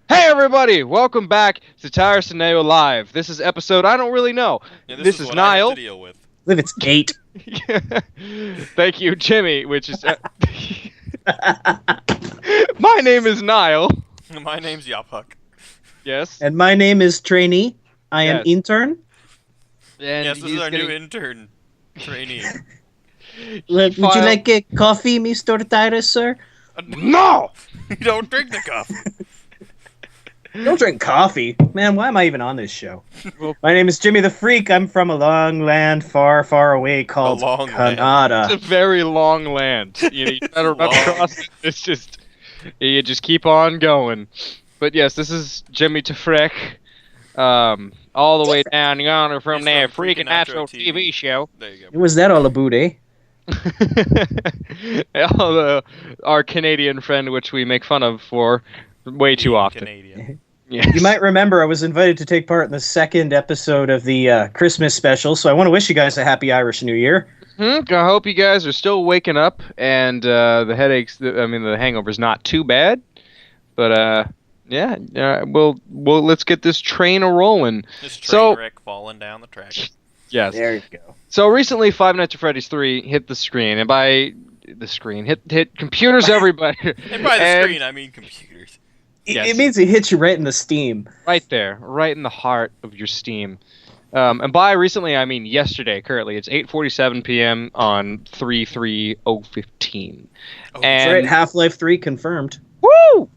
Hey everybody! Welcome back to Tyrus&Nao Live. This is episode I don't really know. Yeah, This is what I have Niall. to deal with. I believe it's 8. Thank you, Jimmy, which is... My name is Niall. My name's Yaphuck. Yes. And my name is Trainee. I am Yes. intern. And Yes, this is our getting... new intern trainee. Would you like a coffee, Mr. Tyrus, sir? No! You don't drink the coffee. Don't drink coffee. Man, why am I even on this show? Well, My name is Jimmy the Freak. I'm from a long land far, far away called long land. Canada. it's a very long land. You better run Long. across it. It's just... You just keep on going. But yes, this is Jimmy TehFreak. All the way down yonder from He's their from freaking Freaking natural Natural TV show. There you go. Was that all about, eh? Although our Canadian friend, which we make fun of for way too Being often. Canadian. Yes. You might remember I was invited to take part in the second episode of the Christmas special, so I want to wish you guys a happy Irish New Year. I hope you guys are still waking up and the headaches. The hangover's not too bad. But let's get this train a rolling. This train So- wreck falling down the track. Yes. There you go. So recently, Five Nights at Freddy's 3 hit the screen, and by the screen, hit computers, everybody. And by the screen, I mean computers. Yes. It means it hits you right in the steam. Right there, right in the heart of your Steam. And by recently, I mean yesterday. Currently, it's 8:47 p.m. on 3/3/015. Oh, And- That's right, Half-Life 3 confirmed. Woo!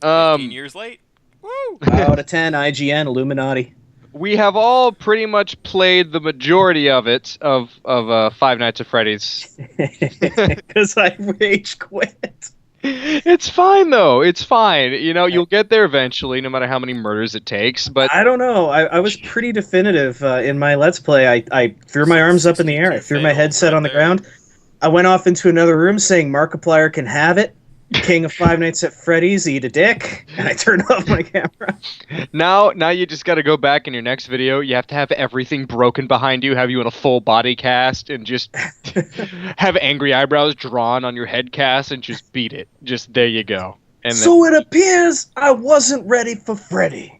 15 years late. Woo! Out of 10, IGN, Illuminati. We have all pretty much played the majority of it of Five Nights at Freddy's. Because I rage quit. It's fine though. It's fine. You know, you'll get there eventually, no matter how many murders it takes. But I don't know. I was pretty definitive in my Let's Play. I threw my arms up in the air. I threw my headset on the ground. I went off into another room saying Markiplier can have it. King of Five Nights at Freddy's, eat a dick. And I turned off my camera. now you just got to go back in your next video. You have to have everything broken behind you, have you in a full body cast, and just have angry eyebrows drawn on your head cast, and just beat it. Just there you go. And So it appears I wasn't ready for Freddy.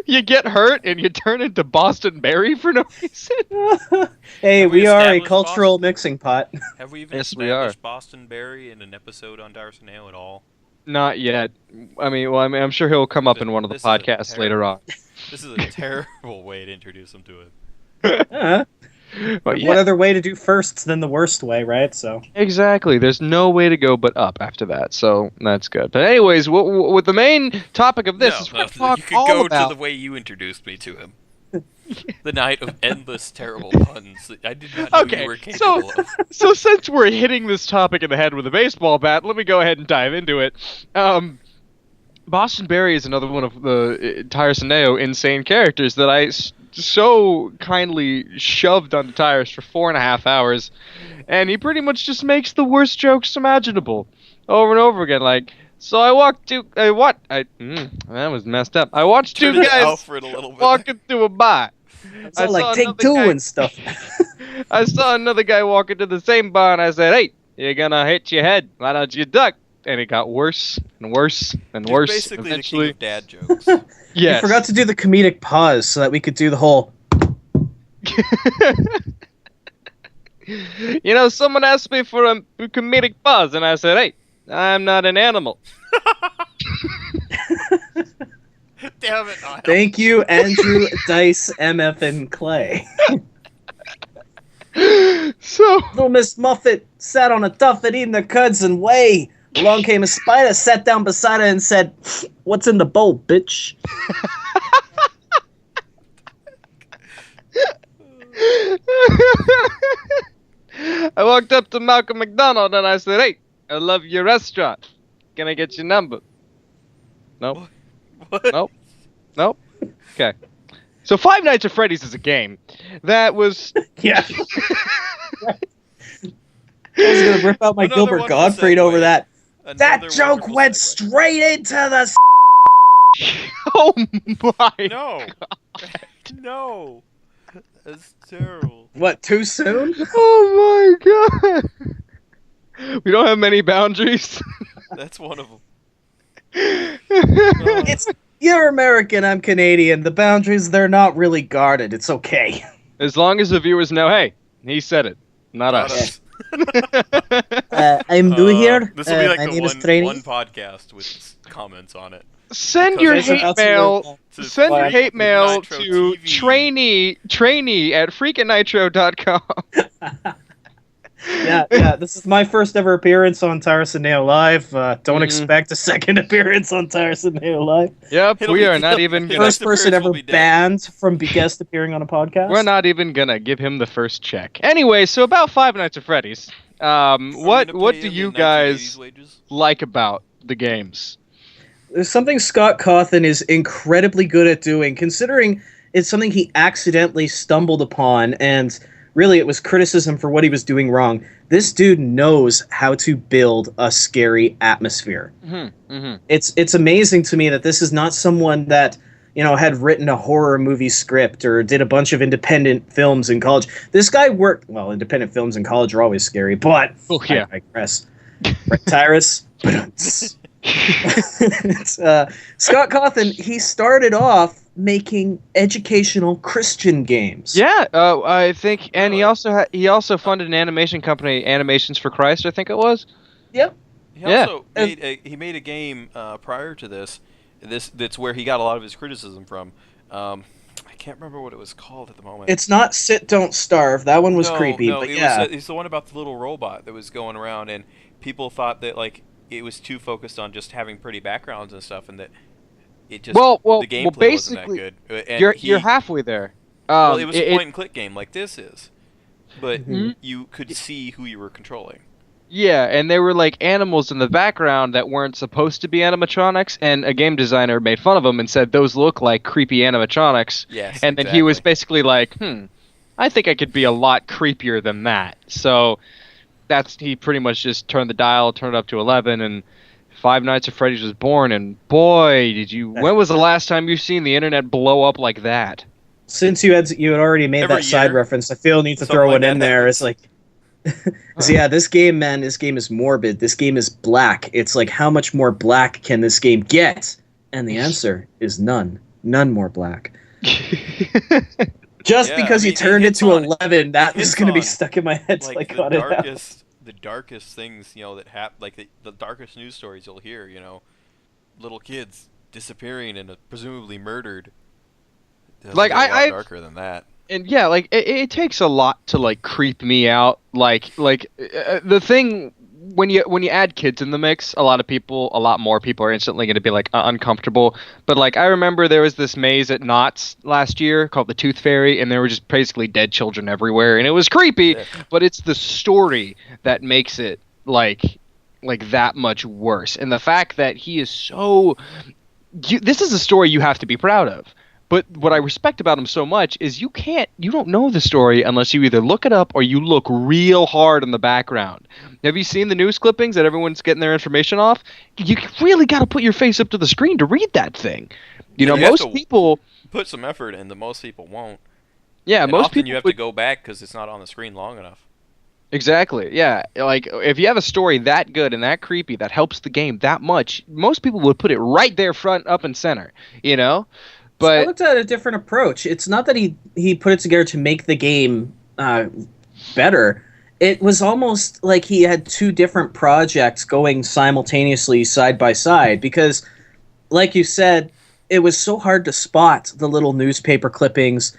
you get hurt and you turn into Boston Berry for no reason. Hey, Have we we are a established cultural Boston? mixing pot. Have we even Yes, we are. established Boston Berry in an episode on Tyrus&Nao at all? Not yet. I'm sure he'll come up in one of the This is a podcasts terrible- later on. This is a terrible way to introduce him to it. But yeah, What other way to do firsts than the worst way, right? So exactly. There's no way to go but up after that, so that's good. But anyways, with the main topic of this is we're no, going to talk you could all go about... to the way you introduced me to him. The night of endless terrible puns that I did not know Okay, you were capable of. So since we're hitting this topic in the head with a baseball bat, let me go ahead and dive into it. Boston Berry is another one of the Tyrus&Nao insane characters that I so kindly shoved onto Tyrus for 4.5 hours, and he pretty much just makes the worst jokes imaginable over and over again. Like, so I walked to that was messed up. I watched two Turn it guys Alfred a little bit. walking through a bar. it's I all like saw take another two guy- and stuff. I saw another guy walking to the same bar, and I said, "Hey, you're gonna hit your head. Why don't you duck?" And it got worse and worse and He's worse. basically Eventually, the king of dad jokes. yes. You forgot to do the comedic pause so that we could do the whole. You know, someone asked me for a comedic pause, and I said, "Hey, I'm not an animal." Damn it, Niall. Thank you, Andrew, Dice, MF, and Clay. So, Little Miss Muffet sat on a tuffet eating the cuds and whey. Along came a spider, sat down beside her and said, "What's in the bowl, bitch?" I walked up to Malcolm McDonald and I said, "Hey, I love your restaurant. Can I get your number?" Nope. What? Nope. Nope. Okay. So Five Nights at Freddy's is a game that was... Yeah. I was gonna rip out my Another Gilbert wonderful Gottfried segue. over that. Another That joke wonderful went segue. straight into the. Oh my... No. No. That's terrible. What? Too soon? Oh my god. We don't have many boundaries. That's one of them. It's you're American, I'm Canadian. The boundaries, they're not really guarded. It's okay. As long as the viewers know, hey, he said it, not us. I'm new here. This will be like my the name is Trainee. one podcast with comments on it. Send Because your it's hate about mail. to Send your hate mail Nitro to TV. trainee at freakandnitro.com. Yeah. This is my first ever appearance on Tyrus&Nao Live. Don't expect a second appearance on Tyrus&Nao Live. Yep, It'll we be- are not it'll- even it'll- gonna. First person appearance will ever be dead. banned from guest appearing on a podcast. We're not even gonna give him the first check. Anyway, so about Five Nights at Freddy's. What do you guys like about the games? There's something Scawthon is incredibly good at doing, considering it's something he accidentally stumbled upon, and really it was criticism for what he was doing wrong. This dude knows how to build a scary atmosphere. It's amazing to me that this is not someone that, you know, had written a horror movie script or did a bunch of independent films in college. This guy worked, well, independent films in college are always scary, but Oh, yeah. I digress. Right, Tyrus? Scawthon, he started off making educational Christian games. Yeah, I think, and he also funded an animation company, Animations for Christ, I think it was. Yep. He also made a game prior to this. That's where he got a lot of his criticism from. I can't remember what it was called at the moment. It's not Sit, Don't Starve. That one was creepy, but yeah. It's the one about the little robot that was going around, and people thought that like it was too focused on just having pretty backgrounds and stuff, and that it just the gameplay wasn't that good. And you're halfway there. Well, it was a point and click game like this is, but Mm-hmm. you could see who you were controlling. Yeah, and there were like animals in the background that weren't supposed to be animatronics, and a game designer made fun of them and said those look like creepy animatronics. Yes, and then he was basically like, I think I could be a lot creepier than that. So he pretty much just turned the dial, turned it up to 11, and Five Nights at Freddy's was born. And boy, when was the last time you've seen the internet blow up like that? Since you had already made Every that side year, reference, I feel need to something throw like one that in there. happens. It's like, so yeah, this game is morbid. This game is black. It's like, how much more black can this game get? And the answer is none. None more black. Just because you turned it to 11, that was going to be stuck in my head till I got it out. The darkest things, you know, that happen, like the darkest news stories you'll hear, you know, little kids disappearing and presumably murdered. Like, a lot darker than that. And yeah, like it takes a lot to like creep me out. The thing when you add kids in the mix, a lot more people are instantly going to be like uncomfortable. But like I remember there was this maze at Knott's last year called the Tooth Fairy, and there were just basically dead children everywhere, and it was creepy. Yeah. But it's the story that makes it like that much worse, and the fact that he is so. This is a story you have to be proud of. But what I respect about him so much is you don't know the story unless you either look it up or you look real hard in the background. Have you seen the news clippings that everyone's getting their information off? You really got to put your face up to the screen to read that thing. You know, most people put some effort in, most people won't. Yeah, and most often people you have to go back because it's not on the screen long enough. Exactly. Yeah, like if you have a story that good and that creepy that helps the game that much, most people would put it right there front, up, and center. You know. But I looked at a different approach. It's not that he put it together to make the game better. It was almost like he had two different projects going simultaneously side by side because, like you said, it was so hard to spot the little newspaper clippings,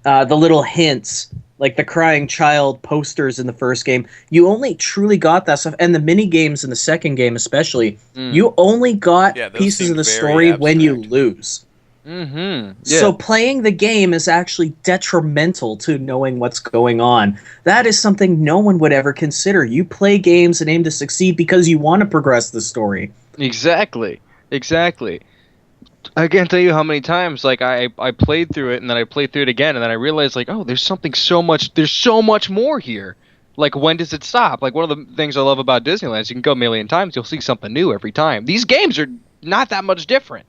the little hints, like the crying child posters in the first game. You only truly got that stuff, and the mini games in the second game especially, you only got pieces of the story when you lose. Mm-hmm. Yeah. So playing the game is actually detrimental to knowing what's going on. That is something no one would ever consider. You play games and aim to succeed because you want to progress the story. Exactly. I can't tell you how many times like I played through it and then I played through it again and then I realized like, oh, there's so much more here. Like, when does it stop? Like, one of the things I love about Disneyland is you can go a million times, you'll see something new every time. These games are not that much different.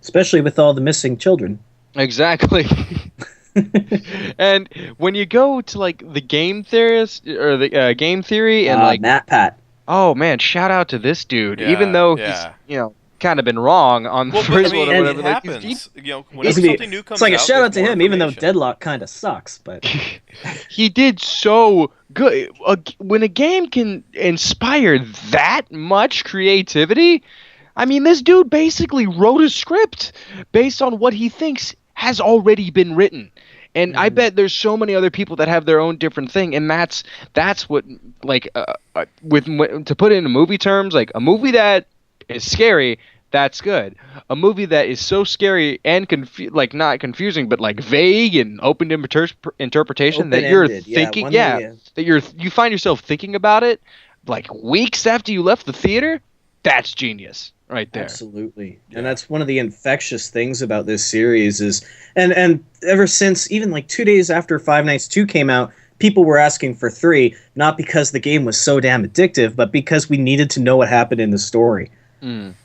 Especially with all the missing children. Exactly. And when you go to like the game theorist or game theory and like Matt Pat. Oh man, shout out to this dude. Yeah, Even though he's kind of been wrong on the first one or whatever. It happens. Whenever something new comes it's like out, a shout out to him, even though Deadlock kind of sucks. But he did so good. When a game can inspire that much creativity, I mean, this dude basically wrote a script based on what he thinks has already been written. And I bet there's so many other people that have their own different thing, and that's what, like, to put it into movie terms, like a movie that is scary, that's good. A movie that is so scary and not confusing, but like vague and open to interpretation that you're thinking, that you find yourself thinking about it like weeks after you left the theater. That's genius. Right there. Absolutely. Yeah. And that's one of the infectious things about this series is, and ever since, even like 2 days after Five Nights 2 came out, people were asking for 3, not because the game was so damn addictive, but because we needed to know what happened in the story. And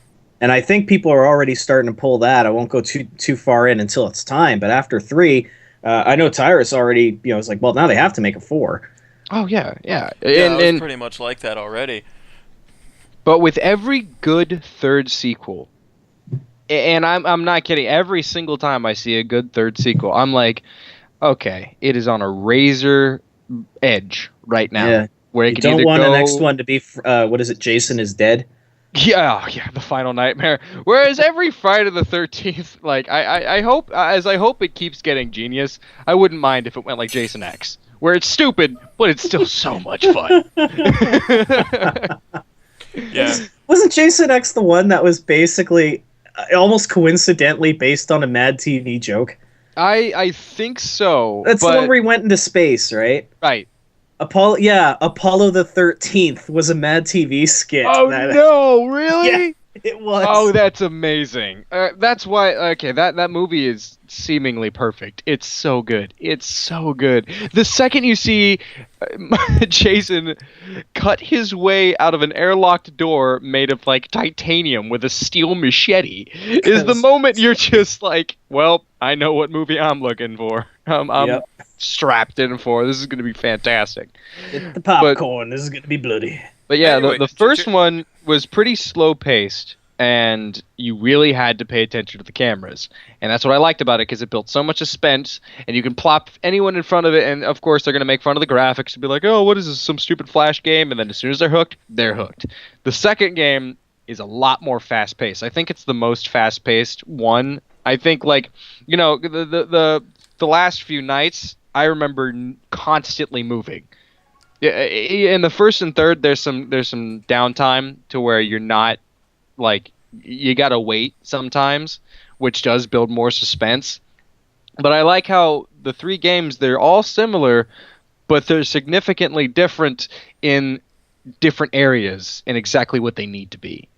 I think people are already starting to pull that. I won't go too far in until it's time, but after 3, I know Tyrus already, was like, well, now they have to make a 4. Oh, yeah. Yeah, I was pretty much like that already. But with every good third sequel, and I'm not kidding, every single time I see a good third sequel, I'm like, okay, it is on a razor edge right now. Yeah. Where you don't want the next one to be, what is it, Jason is Dead? Yeah, the final nightmare. Whereas every Friday the 13th, like, I hope it keeps getting genius, I wouldn't mind if it went like Jason X, where it's stupid, but it's still so much fun. Yeah. Wasn't Jason X the one that was basically almost coincidentally based on a Mad TV joke? I think so. That's the one where he went into space, right? Right. Apollo the 13th was a Mad TV skit. Oh no, really? Yeah, it was. Oh, that's amazing. That's why. Okay, that movie is seemingly perfect. It's so good. It's so good. The second you see Jason cut his way out of an airlocked door made of like titanium with a steel machete, is the moment you're just like, well, I know what movie I'm looking for. I'm strapped in for. This is going to be fantastic. Get the popcorn. This is going to be bloody. But yeah, anyway, the first one was pretty slow-paced, and you really had to pay attention to the cameras. And that's what I liked about it, because it built so much suspense, and you can plop anyone in front of it, and of course they're going to make fun of the graphics and be like, oh, what is this, some stupid Flash game? And then as soon as they're hooked, they're hooked. The second game is a lot more fast-paced. I think it's the most fast-paced one. I think, like, the last few nights, I remember constantly moving. In the first and third, there's some downtime to where you're not, like, you gotta wait sometimes, which does build more suspense. But I like how the 3 games, they're all similar, but they're significantly different in different areas and exactly what they need to be.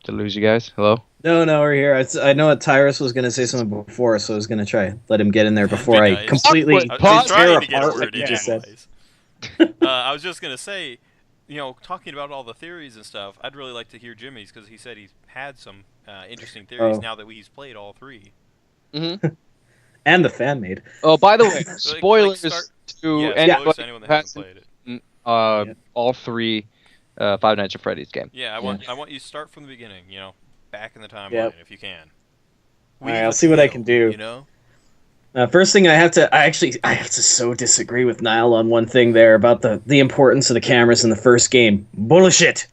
Did I lose you guys? Hello? No, we're here. I know what Tyrus was going to say something before, so I was going to try let him get in there before I completely tear apart what you just said. I was just going to say, talking about all the theories and stuff, I'd really like to hear Jimmy's, because he said he's had some interesting theories now that he's played all 3. Mm-hmm. And the fan made. Oh, by the way, spoilers to anyone that hasn't played it. All 3 Five Nights at Freddy's game. Yeah, I want you to start from the beginning, back in the timeline if you can. All right, I'll see what I can do. First thing I have to so disagree with Niall on one thing there about the importance of the cameras in the first game. Bullshit.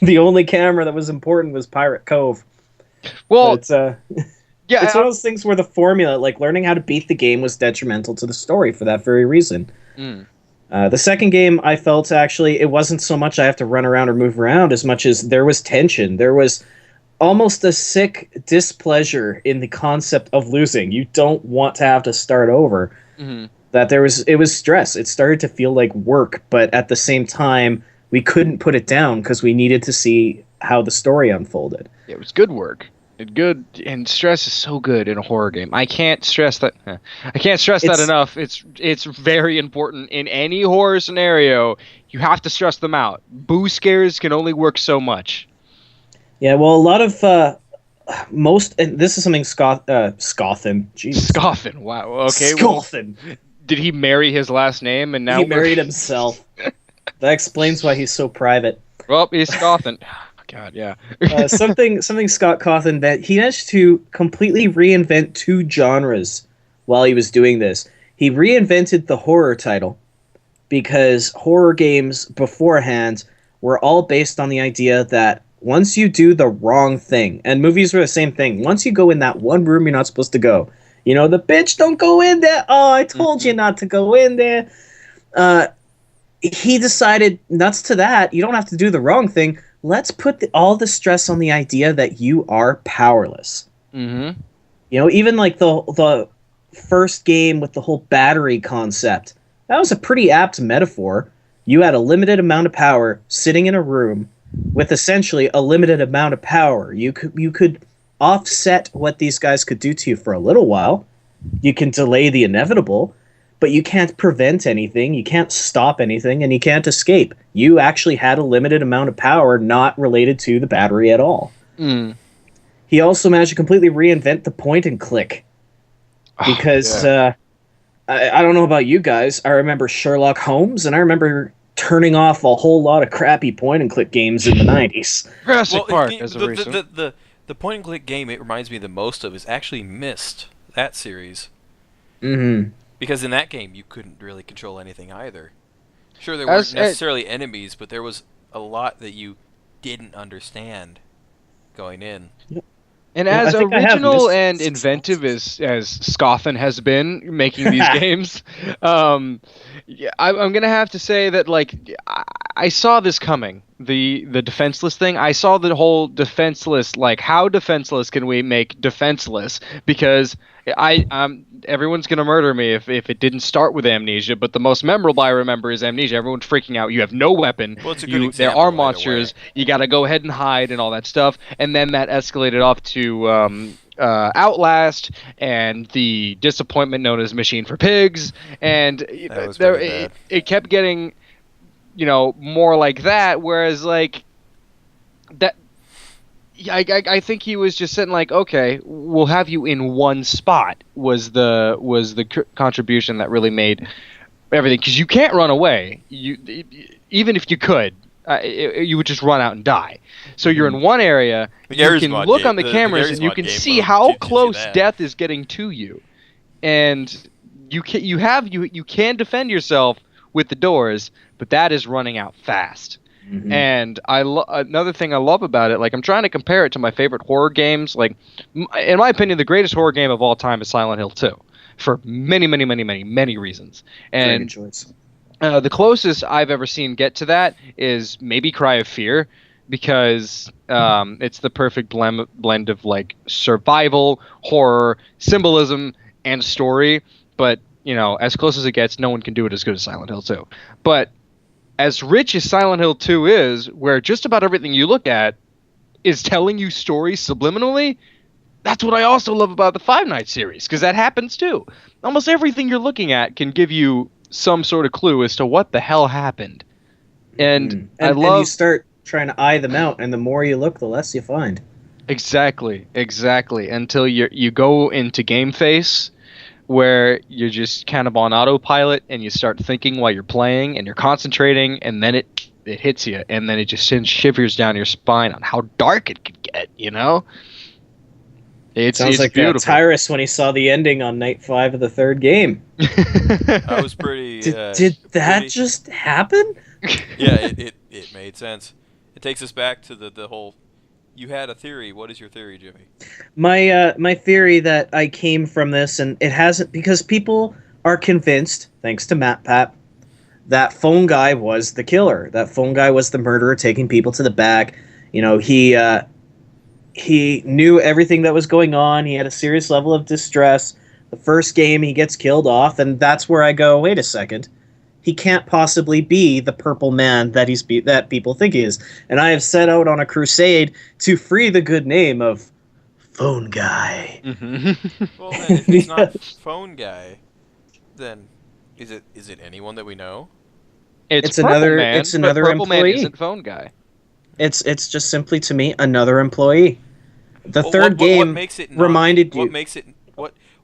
The only camera that was important was Pirate Cove. Well, it's one of those things where the formula, like learning how to beat the game, was detrimental to the story for that very reason. The second game, I felt actually it wasn't so much I have to run around or move around as much as there was tension. There was almost a sick displeasure in the concept of losing. You don't want to have to start over. That it was stress. It started to feel like work, but at the same time, we couldn't put it down because we needed to see how the story unfolded. It was good work. Good, and stress is so good in a horror game. I can't stress that. That enough. It's very important in any horror scenario. You have to stress them out. Boo scares can only work so much. Yeah, well, a lot of and this is something Scawthon. Jesus. Scawthon. Wow. Okay. Scawthon. Well, did he marry his last name and now he married himself? That explains why he's so private. Well, he's Scawthon. God, yeah. Something Scott Cawthon that he managed to completely reinvent two genres while he was doing this. He reinvented the horror title because horror games beforehand were all based on the idea that once you do the wrong thing, and movies were the same thing, once you go in that one room you're not supposed to go, you know, the bitch, don't go in there. Oh, I told you not to go in there. He decided, nuts to that, you don't have to do the wrong thing. Let's put all the stress on the idea that you are powerless. Mm-hmm. You know, even like the first game with the whole battery concept, that was a pretty apt metaphor. You had a limited amount of power sitting in a room with essentially a limited amount of power. You could offset what these guys could do to you for a little while. You can delay the inevitable, but you can't prevent anything, you can't stop anything, and you can't escape. You actually had a limited amount of power not related to the battery at all. Mm. He also managed to completely reinvent the point and click. Because, I don't know about you guys, I remember Sherlock Holmes, and I remember turning off a whole lot of crappy point and click games in the 90s. Jurassic Park as a reason. The point and click game it reminds me the most of is actually Myst, that series. Mm-hmm. Because in that game, you couldn't really control anything either. Sure, there weren't necessarily enemies, but there was a lot that you didn't understand going in. And as original and inventive as Scawthon has been making these games, I'm going to have to say that, like, I saw this coming. The defenseless thing. I saw the whole defenseless, like, how defenseless can we make defenseless? Because everyone's gonna murder me if it didn't start with amnesia, but the most memorable I remember is amnesia. Everyone's freaking out. You have no weapon. Well, it's a good example, there are monsters. You got to go ahead and hide and all that stuff. And then that escalated off to Outlast and the disappointment known as Machine for Pigs, and it kept getting, you know, more like that. Whereas like that. I think he was just sitting like, okay, we'll have you in one spot was the contribution that really made everything, because you can't run away. Even if you could, you would just run out and die. So you're in one area. You can look on the cameras and you can see how close death is getting to you, and you can defend yourself with the doors, but that is running out fast. Mm-hmm. And another thing I love about it, like I'm trying to compare it to my favorite horror games. Like, in my opinion, the greatest horror game of all time is Silent Hill 2, for many, many, many, many, many reasons. And the closest I've ever seen get to that is maybe Cry of Fear, because it's the perfect blend of like survival, horror, symbolism, and story. But you know, as close as it gets, no one can do it as good as Silent Hill 2. But as rich as Silent Hill 2 is, where just about everything you look at is telling you stories subliminally, that's what I also love about the Five Nights series, because that happens too. Almost everything you're looking at can give you some sort of clue as to what the hell happened. And and you start trying to eye them out, and the more you look, the less you find. Exactly. Until you go into game face, where you're just kind of on autopilot and you start thinking while you're playing and you're concentrating, and then it hits you, and then it just sends shivers down your spine on how dark it could get, you know? Sounds like beautiful. Tyrus when he saw the ending on night 5 of the third game. I was pretty... Did that just happen? Yeah, it made sense. It takes us back to the whole... You had a theory. What is your theory, Jimmy? My theory that I came from this, and it hasn't, because people are convinced, thanks to MatPat, that phone guy was the killer. That phone guy was the murderer, taking people to the back. You know, he knew everything that was going on. He had a serious level of distress. The first game, he gets killed off, and that's where I go, wait a second. He can't possibly be the purple man that that people think he is. And I have set out on a crusade to free the good name of Phone Guy. Mm-hmm. Well, then, if it's not Phone Guy, then is it anyone that we know? It's another man, it's another Purple employee. Man isn't Phone Guy. It's just simply, to me, another employee. The third game what makes it not, reminded you.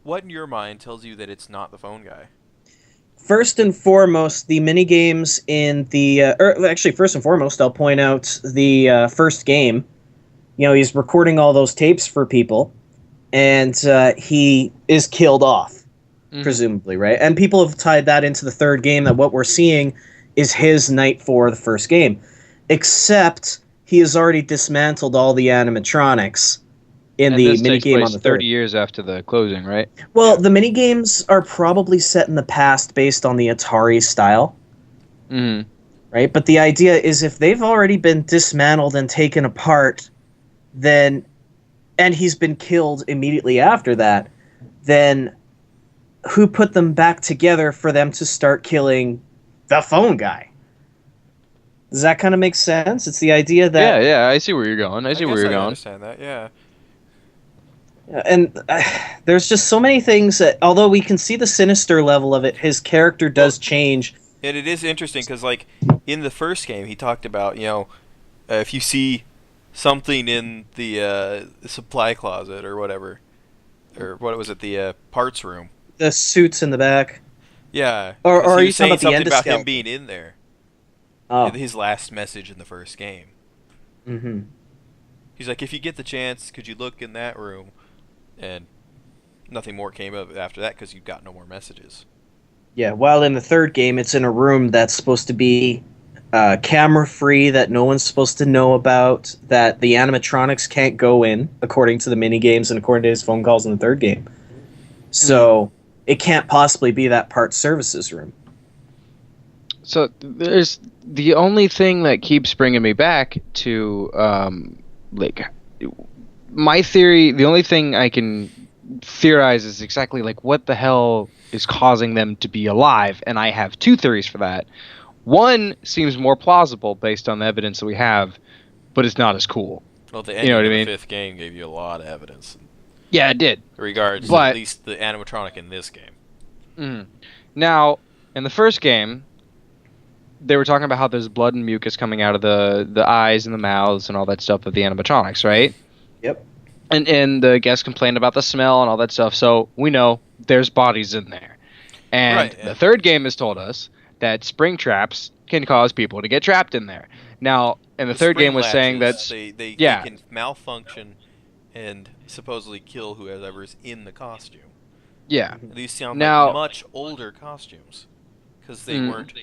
What in your mind tells you that it's not the Phone Guy? First and foremost, the minigames in the... actually, first and foremost, I'll point out the first game. You know, he's recording all those tapes for people, and he is killed off, presumably, right? And people have tied that into the third game, that what we're seeing is his night for the first game. Except he has already dismantled all the animatronics in the minigame on the 30 years after the closing, right? Well, the minigames are probably set in the past based on the Atari style. Right? But the idea is if they've already been dismantled and taken apart, then, and he's been killed immediately after that, then who put them back together for them to start killing the phone guy? Does that kind of make sense? It's the idea that... Yeah, I see where you're going. I understand that, yeah. And there's just so many things that, although we can see the sinister level of it, his character does change. And it is interesting because, like, in the first game, he talked about, you know, if you see something in the supply closet or whatever, or what was it, the parts room. The suits in the back. Yeah. Or are you saying talking about him being in there? Oh. His last message in the first game. He's like, if you get the chance, could you look in that room? And nothing more came of it after that because you got no more messages. Yeah, while in the third game, it's in a room that's supposed to be camera-free, that no one's supposed to know about, that the animatronics can't go in, according to the minigames and according to his phone calls in the third game. So it can't possibly be that part services room. So there's the only thing that keeps bringing me back to like my theory. The only thing I can theorize is exactly like what the hell is causing them to be alive, and I have two theories for that. One seems more plausible based on the evidence that we have, but it's not as cool. Well, the ending of the fifth game gave you a lot of evidence. Yeah, it did. In regards to at least the animatronic in this game. Now, in the first game, they were talking about how there's blood and mucus coming out of the eyes and the mouths and all that stuff of the animatronics, right? Yep. And the guests complained about the smell and all that stuff, so we know there's bodies in there. And the third game has told us that spring traps can cause people to get trapped in there. Now, and the third game was saying that they can malfunction and supposedly kill whoever's in the costume. Yeah. These sound like much older costumes because they weren't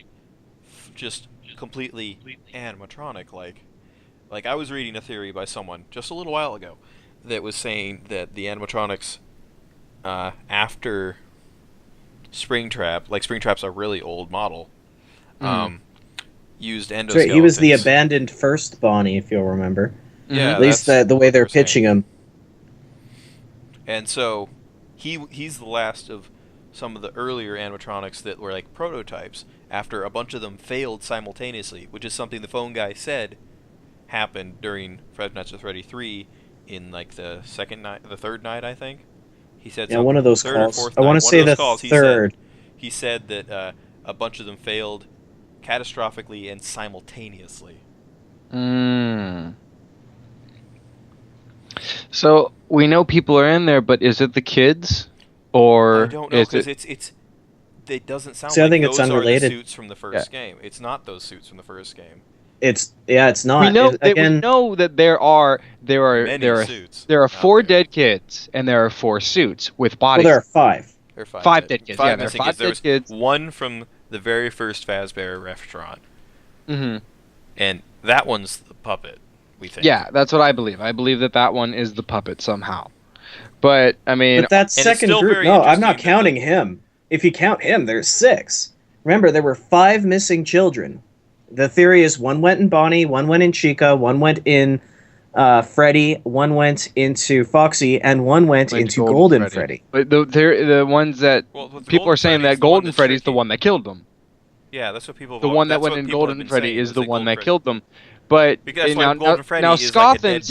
just completely animatronic. Like I was reading a theory by someone just a little while ago that was saying that the animatronics after Springtrap, like Springtrap's a really old model, used endoskeletons. Right, he was the abandoned first Bonnie, if you'll remember. Yeah, at least the way they're pitching him. And so he's the last of some of the earlier animatronics that were like prototypes after a bunch of them failed simultaneously, which is something the phone guy said happened during Five Nights at Freddy 3 in like the third night, I think. He said one of those calls. I want to say the third. He said that a bunch of them failed catastrophically and simultaneously. So we know people are in there, but is it the kids, or I don't know because it doesn't sound I like think those it's unrelated. are the suits from the first game. It's not those suits from the first game. It's not. We know that there are suits. There are 4 dead kids and there are 4 suits with bodies. Well, there are 5. There are 5 dead kids. Five there are missing 5 dead kids. One from the very first Fazbear restaurant. And that one's the puppet, we think. Yeah, that's what I believe. I believe that one is the puppet somehow. But I mean, but that second group. No, I'm not counting him. If you count him, there's 6. Remember, there were 5 missing children. The theory is one went in Bonnie, one went in Chica, one went in Freddy, one went into Foxy, and one went into Golden Freddy. But the ones that people are saying that Golden Freddy's the one that killed them. Yeah, that's what people. The one that went in Golden Freddy is the one that killed them. But now Scawthon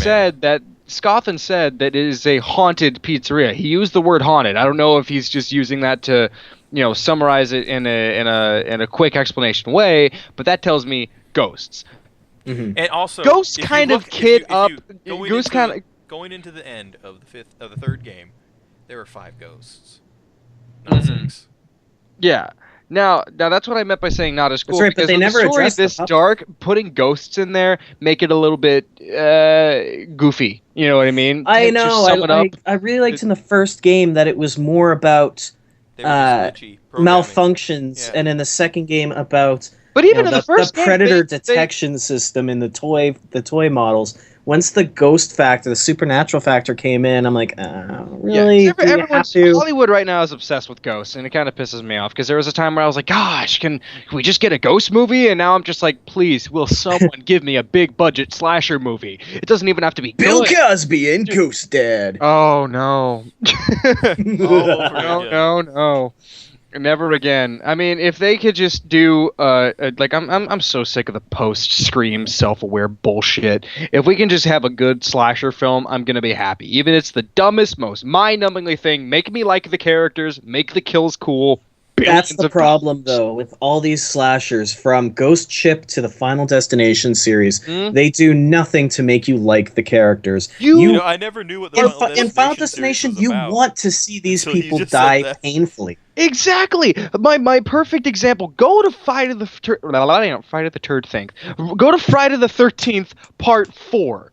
said that it is a haunted pizzeria. He used the word haunted. I don't know if he's just using that to, summarize it in a quick explanation way, but that tells me ghosts. And also, ghosts kind of kid up. Going into the end of the third game, there were 5 ghosts, not 6. Yeah. Now that's what I meant by saying not as cool. That's right, but because they with never a story addressed the this puppet. dark, putting ghosts in there make it a little bit goofy. You know what I mean? I To know. sum it up, I really liked in the first game that it was more about They were just glitchy programming. malfunctions, Yeah. and in the second game about but even in the first game, predator they- detection system in the toy models. Once the ghost factor, the supernatural factor came in, I'm like, really? Yeah, Do we have everyone's to? Hollywood right now is obsessed with ghosts, and it kind of pisses me off because there was a time where I was like, "Gosh, can we just get a ghost movie?" And now I'm just like, "Please, will someone give me a big budget slasher movie? It doesn't even have to be Bill good." Cosby and Ghost Dad. Oh no! All over No, again. no. Never again. I mean, if they could just do like I'm so sick of the post Scream self-aware bullshit. If we can just have a good slasher film, I'm gonna be happy. Even if it's the dumbest, most mind-numbingly thing. Make me like the characters, make the kills cool. That's billions the of problem, dollars. though, with all these slashers, from Ghost Ship to the Final Destination series. They do nothing to make you like the characters. You know, I never knew what the in Final Destination Destination, series was you about. want to see these Until you people just said die that. painfully. Exactly. My perfect example. Go to Friday the Third thing. Go to Friday the 13th Part 4.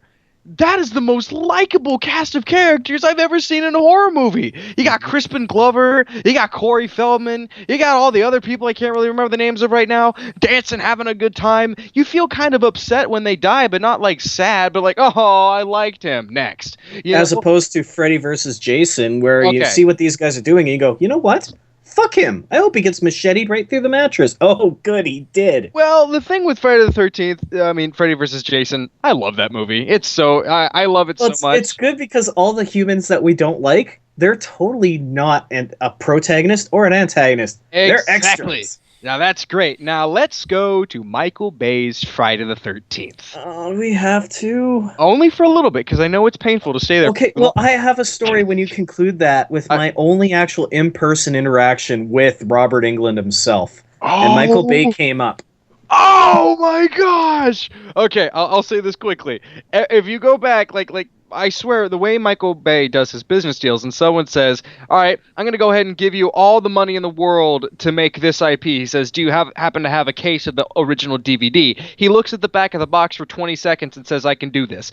That is the most likable cast of characters I've ever seen in a horror movie. You got Crispin Glover, you got Corey Feldman, you got all the other people I can't really remember the names of right now, dancing, having a good time. You feel kind of upset when they die, but not like sad, but like, oh, I liked him. Next. As opposed to Freddy versus Jason, where you Okay. see what these guys are doing and you go, you know what? Fuck him. I hope he gets macheted right through the mattress. Oh, good, he did. Well, the thing with Friday the 13th, I mean, Freddy versus Jason, I love that movie. It's so, I love it so much. It's good because all the humans that we don't like, they're totally not a protagonist or an antagonist. They're Exactly. extras. Now that's great. Now let's go to Michael Bay's Friday the 13th. We have to. Only for a little bit, because I know it's painful to stay there. Okay, well, I have a story when you conclude that with my only actual in-person interaction with Robert Englund himself. And Michael Bay came up. Oh my gosh! Okay, I'll say this quickly. If you go back, like I swear, the way Michael Bay does his business deals, and someone says, "All right, I'm going to go ahead and give you all the money in the world to make this IP." He says, "Do you happen to have a case of the original DVD?" He looks at the back of the box for 20 seconds and says, "I can do this."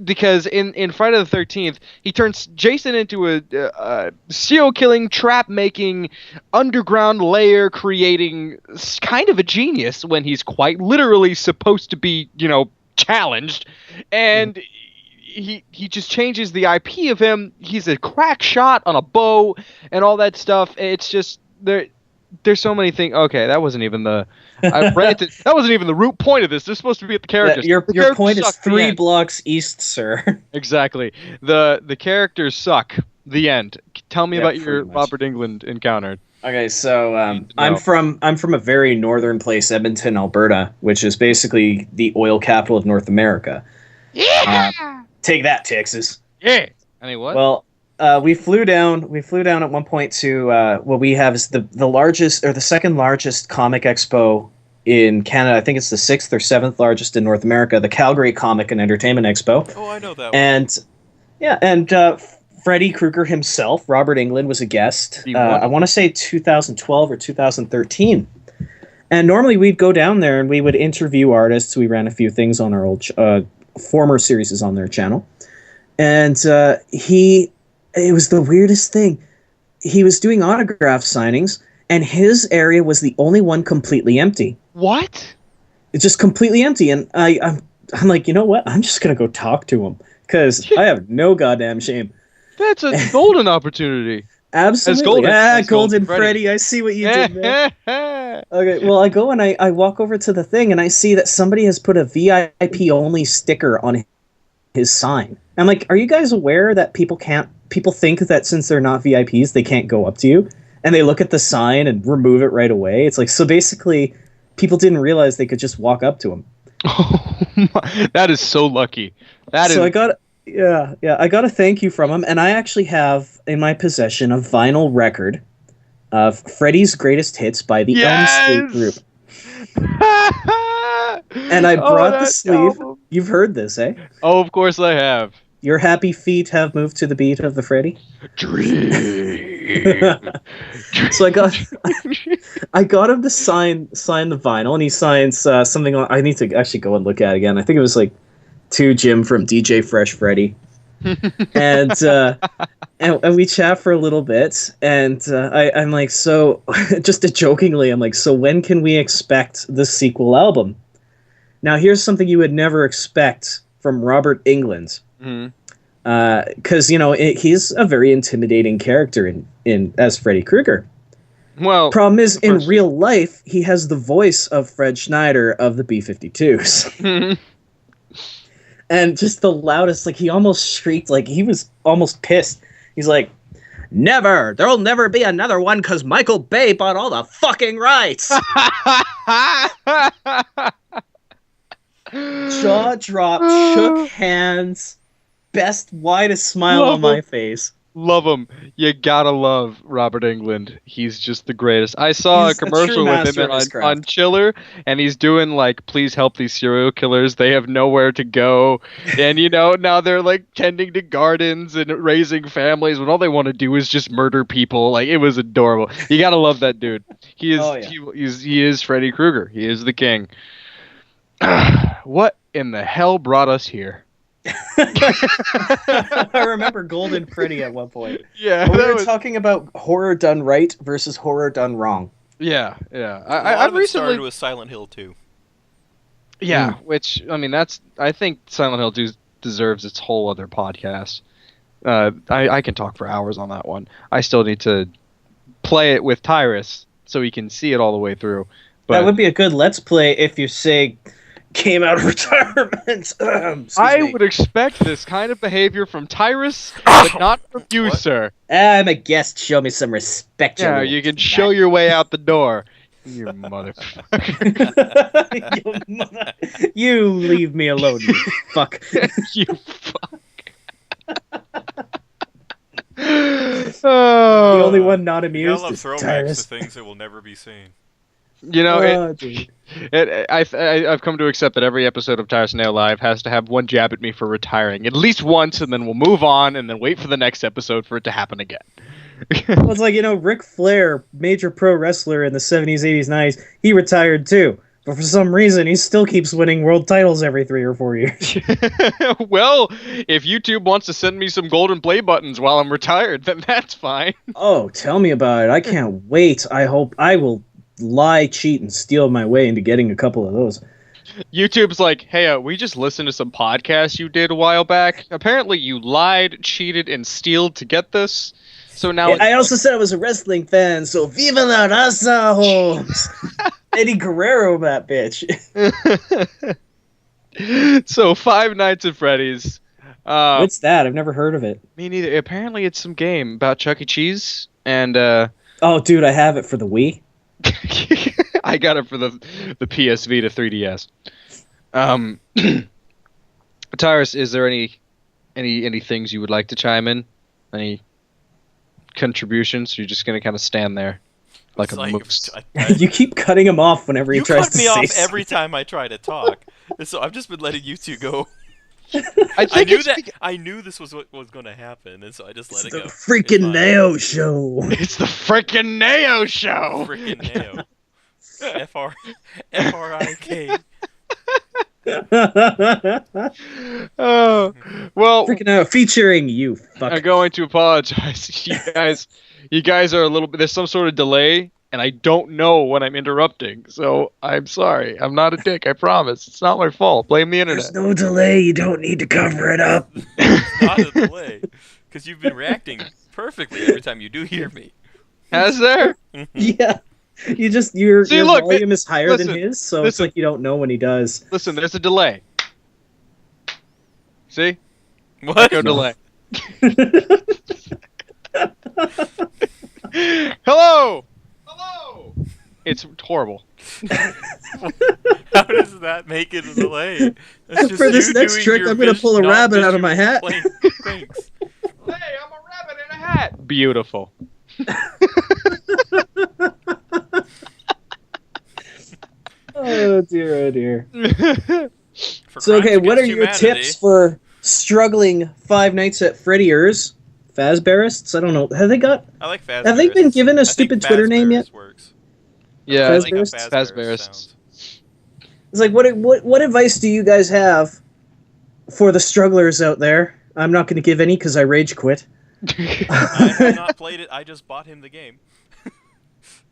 Because in Friday the 13th, he turns Jason into a serial killing, trap making, underground layer creating kind of a genius when he's quite literally supposed to be, challenged, and. He just changes the IP of him. He's a crack shot on a bow and all that stuff. It's just there's so many things. Okay, that wasn't even the that wasn't even the root point of this. They're supposed to be at the characters. Your characters point is suck. The 3 end. blocks east, sir. Exactly. The characters suck. The end. Tell me about your pretty much. Robert Englund encounter. Okay, so No. I'm from a very northern place, Edmonton, Alberta, which is basically the oil capital of North America. Yeah. Take that, Texas. Yeah. I mean, what? Well, we flew down at one point to what we have is the largest or the second largest comic expo in Canada. I think it's the 6th or 7th largest in North America, the Calgary Comic and Entertainment Expo. Oh, I know that one. And Freddy Krueger himself, Robert Englund, was a guest. I want to say 2012 or 2013. And normally we'd go down there and we would interview artists. We ran a few things on our old former series on their channel. And it was the weirdest thing. He was doing autograph signings, and his area was the only one completely empty. What? It's just completely empty. And I'm like, you know what? I'm just going to go talk to him because I have no goddamn shame. That's a golden opportunity. Absolutely. As Golden Freddy. Freddy. I see what you did there. Okay, well, I go and I walk over to the thing, and I see that somebody has put a VIP-only sticker on his sign. I'm like, are you guys aware that people think that since they're not VIPs, they can't go up to you? And they look at the sign and remove it right away. It's like, so basically, people didn't realize they could just walk up to him. Oh my, that is so lucky. I got a thank you from him, and I actually have in my possession a vinyl record of Freddy's Greatest Hits by the Elm Street Group. And I brought the sleeve. Album. You've heard this, eh? Oh, of course I have. Your happy feet have moved to the beat of the Freddy? Dream. So I got him to sign the vinyl, and he signs something on. I need to actually go and look at it again. I think it was like to Jim from DJ Fresh Freddy, and we chat for a little bit, and I'm like, so just jokingly, I'm like, so when can we expect the sequel album? Now here's something you would never expect from Robert Englund. Because he's a very intimidating character in as Freddy Krueger. Well, problem is in real life he has the voice of Fred Schneider of the B-52s, and just the loudest. Like he almost shrieked, like he was almost pissed. He's like, "Never, there'll never be another one because Michael Bay bought all the fucking rights." Jaw dropped, shook hands. Best, widest smile on my face. Love him. You gotta love Robert Englund. He's just the greatest. I saw a commercial with him on Chiller, and he's doing like, please help these serial killers. They have nowhere to go. And now they're like tending to gardens and raising families when all they want to do is just murder people. Like, it was adorable. You gotta love that dude. He is he is Freddy Krueger. He is the king. What in the hell brought us here? I remember Golden Freddy at one point. Yeah, we were talking about horror done right versus horror done wrong. Yeah. I've recently started with Silent Hill 2. Yeah, which I think Silent Hill 2 deserves its whole other podcast. I can talk for hours on that one. I still need to play it with Tyrus so he can see it all the way through. But that would be a good let's play if you say came out of retirement. I would expect this kind of behavior from Tyrus, but not from you, sir. I'm a guest. Show me some respect. Yeah, you can show your way out the door. You motherfucker. You leave me alone, you fuck. You fuck. The only one not amused is Tyrus. To things that will never be seen. I've come to accept that every episode of Tyrus&Nao Live has to have one jab at me for retiring at least once, and then we'll move on, and then wait for the next episode for it to happen again. Well, it's like, Ric Flair, major pro wrestler in the 70s, 80s, 90s, he retired too. But for some reason, he still keeps winning world titles every 3 or 4 years. Well, if YouTube wants to send me some golden play buttons while I'm retired, then that's fine. Oh, tell me about it. I can't wait. I hope I will lie, cheat, and steal my way into getting a couple of those. YouTube's like, hey, we just listened to some podcasts you did a while back. Apparently you lied, cheated, and stealed to get this. So now I also said I was a wrestling fan, so viva la raza, Holmes. Eddie Guerrero, that bitch. So Five Nights at Freddy's. What's that? I've never heard of it. Me neither. Apparently it's some game about Chuck E. Cheese, and oh, dude, I have it for the Wii. I got it for the PS Vita 3DS. Tyrus, is there any things you would like to chime in? Any contributions? Or you're just gonna kind of stand there like a moose? You keep cutting him off whenever he tries to say something. You cut me off every time I try to talk. So I've just been letting you two go. I knew this was what was going to happen, and so I just let it go. It's the freaking Nao show. It's the freaking Nao show. Freaking Nao. F-R-I-K. Oh, well. Freaking Nao featuring you. Fuck. I'm going to apologize, you guys. You guys are a little bit. There's some sort of delay. And I don't know when I'm interrupting, so I'm sorry. I'm not a dick, I promise. It's not my fault. Blame the internet. There's no delay. You don't need to cover it up. It's not a delay, because you've been reacting perfectly every time you do hear me. Has there? Yeah. Your volume is higher than his, so it's like you don't know when he does. Listen, there's a delay. See? What? No delay. Hello! It's horrible. How does that make it a delay? For this next trick, I'm going to pull a rabbit out of my hat. Hey, I'm a rabbit in a hat. Beautiful. Oh, dear, oh, dear. So, okay, what are your tips for struggling Five Nights at Freddy's Fazbearists? I don't know. Have they got? I like Fazbearists. Have they been given a I think stupid Twitter name yet? Works. Yeah, I like how Fazbearists? Fazbearists Fazbearists. sounds. It's like, what advice do you guys have for the strugglers out there? I'm not going to give any because I rage quit. I have not played it. I just bought him the game.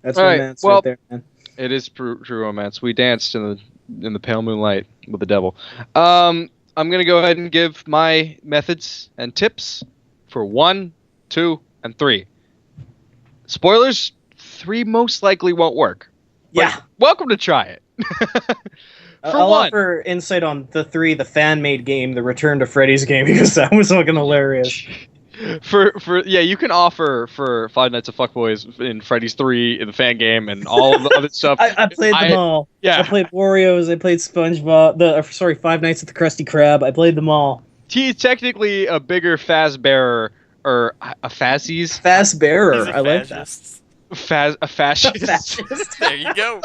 That's All right, romance well- right there, man. It is true romance. We danced in the pale moonlight with the devil. I'm gonna go ahead and give my methods and tips for 1, 2, and 3. Spoilers: 3 most likely won't work. But Yeah. welcome to try it. For I'll 1, offer insight on the 3, the fan-made game, the Return to Freddy's game, because that was fucking hilarious. for you can offer for Five Nights at Fuckboys in Freddy's 3 in the fan game and all of the other stuff. I played them all. Yeah. I played Wario's, I played SpongeBob, Five Nights at the Krusty Krab, I played them all. He's technically a bigger Fazbearer or a Fazzies. Fast Bearer, He's a I like that. fascist. A fascist. Fascist. There you go.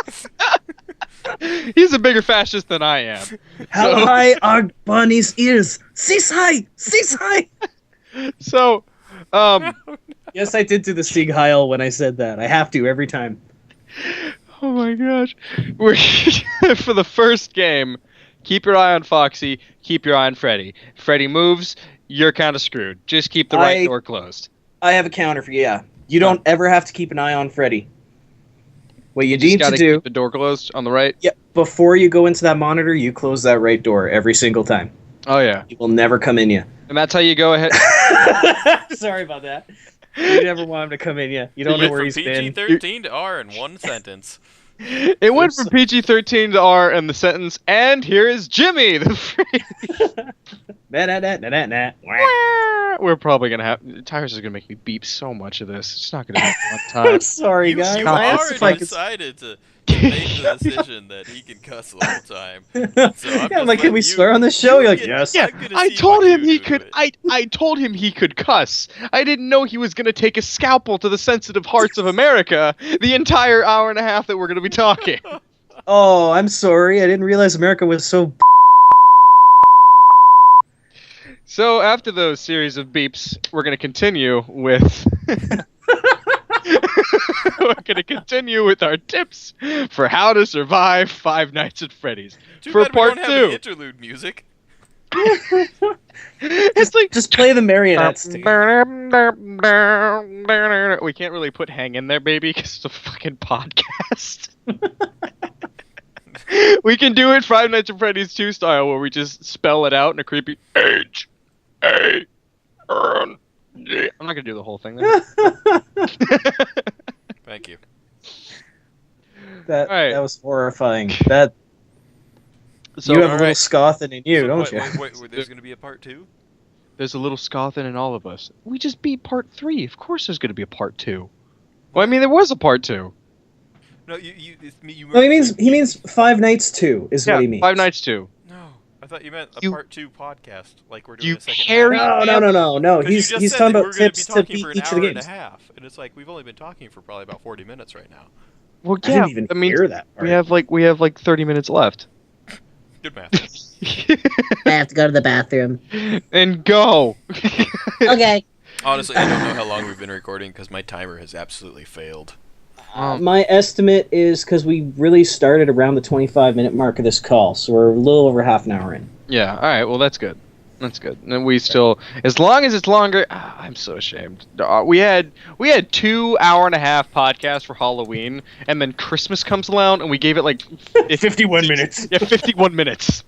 He's a bigger fascist than I am. How So- high are Bonnie's ears? Cease high! Cease high! So, Yes, I did do the Sieg Heil when I said that. I have to every time. oh my gosh, for the first game, keep your eye on Foxy, keep your eye on Freddy. Freddy moves, you're kind of screwed. Just keep the right door closed. I have a counter for you, yeah. You don't ever have to keep an eye on Freddy. What you Just need to gotta do, keep the door closed on the right. yeah, before you go into that monitor, you close that right door every single time. Oh yeah, He will never come in you. and that's how you go ahead. Sorry about that. You never want him to come in you. You don't know where From he's been. PG-13 to R in one sentence. It went from PG-13 to R in the sentence, and here is Jimmy. The We're probably gonna have Tyrus is gonna make me beep so much of this. It's not gonna be one time. I'm sorry, You guys. already decided to make the decision that he can cuss the whole time. So Yeah, I'm like, can we swear on this show? You're like, yes. Yeah, I'm gonna I see told what him you he do could. with it. I told him he could cuss. I didn't know he was gonna take a scalpel to the sensitive hearts of America the entire hour and a half that we're gonna be talking. Oh, I'm sorry. I didn't realize America was so. So after those series of beeps, we're gonna continue with. We're gonna continue with our tips for how to survive Five Nights at Freddy's. Too For bad part we don't have 2. any interlude music. It's like Just play the marionettes. dude. we can't really put "Hang in There, Baby" because it's a fucking podcast. We can do it Five Nights at Freddy's 2 style, where we just spell it out in a creepy H-A-N-D. I'm not gonna do the whole thing. Then. Thank you. That All right. that was horrifying. That So you have a all little right, Scawthon in you, So don't you? wait, there's going to be a part 2? there's a little Scawthon in all of us. We just beat part 3. Of course, there's gonna be a part 2. Well, I mean, there was a part 2. No, you No, he means Five Nights 2 is Yeah, what he means. Five Nights 2. No, I thought you meant a You- part 2 podcast, like we're doing you a second carry- half. No. 'Cause you He's just said talking that about we're gonna tips be to talking beat for an each of hour the and a games. half, and it's like we've only been talking for probably about 40 minutes right now. Well, I yeah. didn't even I mean, hear that part. we have like 30 minutes left. Good math. I have to go to the bathroom. And go. Okay. Honestly, I don't know how long we've been recording because my timer has absolutely failed. My estimate is because we really started around the 25-minute mark of this call, so we're a little over half an hour in. Yeah. All right. Well, that's good. That's good. And we still, as long as it's longer. I'm so ashamed. We had 2 hour-and-a-half podcasts for Halloween, and then Christmas comes around, and we gave it like 51 minutes. Yeah, 51 minutes,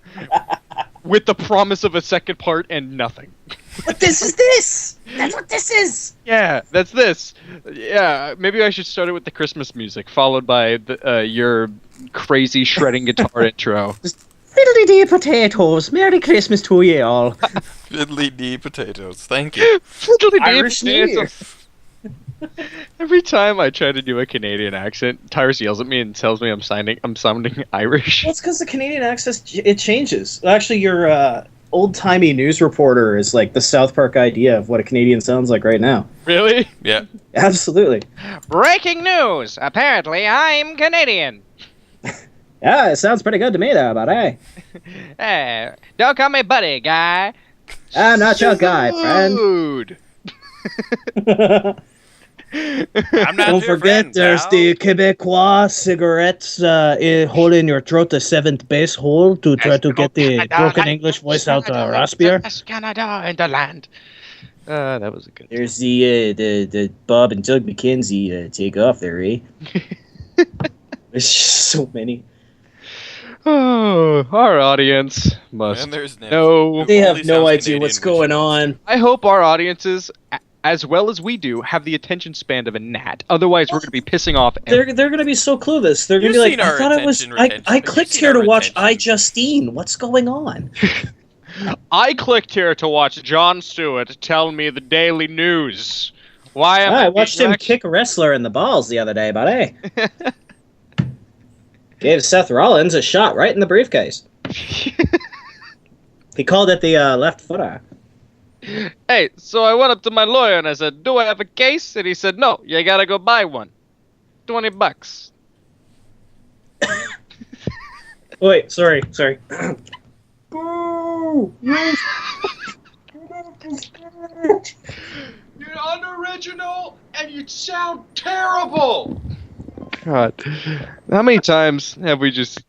with the promise of a second part and nothing. But this is this! That's what this is! Yeah, that's this. Yeah, maybe I should start it with the Christmas music, followed by your crazy shredding guitar intro. Fiddly-dee potatoes. Merry Christmas to you all. Fiddly dee potatoes. Thank you. Irish New Year. Every time I try to do a Canadian accent, Tyrus yells at me and tells me I'm sounding Irish. Well, it's because the Canadian accent, it changes. Actually, your old-timey news reporter is like the South Park idea of what a Canadian sounds like right now. Really? Yeah. Absolutely. Breaking news! Apparently, I'm Canadian. Yeah, it sounds pretty good to me, though, but hey. Hey, don't call me buddy, guy. I'm not your guy, friend. Dude. I'm not Don't your forget, friend, there's pal. the Quebecois cigarettes hole in your throat, the seventh base hole, to try to get the broken English voice out raspier. Canada and the land. That was a good. There's the Bob and Doug McKenzie take off there, eh? There's just so many. Oh, our audience must And there's Nick. know. They Only have no sounds idea Canadian what's when she going wants on. to. I hope our audiences, as well as we do, have the attention span of a gnat. Otherwise, we're going to be pissing off. They're gonna be so clueless. They're gonna You've be like, seen I our thought it was. attention retention, I but clicked you've here seen to our watch I retention. Justine. What's going on? I clicked here to watch Jon Stewart tell me the daily news. Why am I watched being him kick a wrestler in the balls the other day, buddy. lectured? Gave Seth Rollins a shot right in the briefcase. He called it the left footer. Hey, so I went up to my lawyer and I said, "Do I have a case?" And he said, "No, you gotta go buy one. $20." Wait, sorry. You're unoriginal and you sound terrible. God, how many times have we just?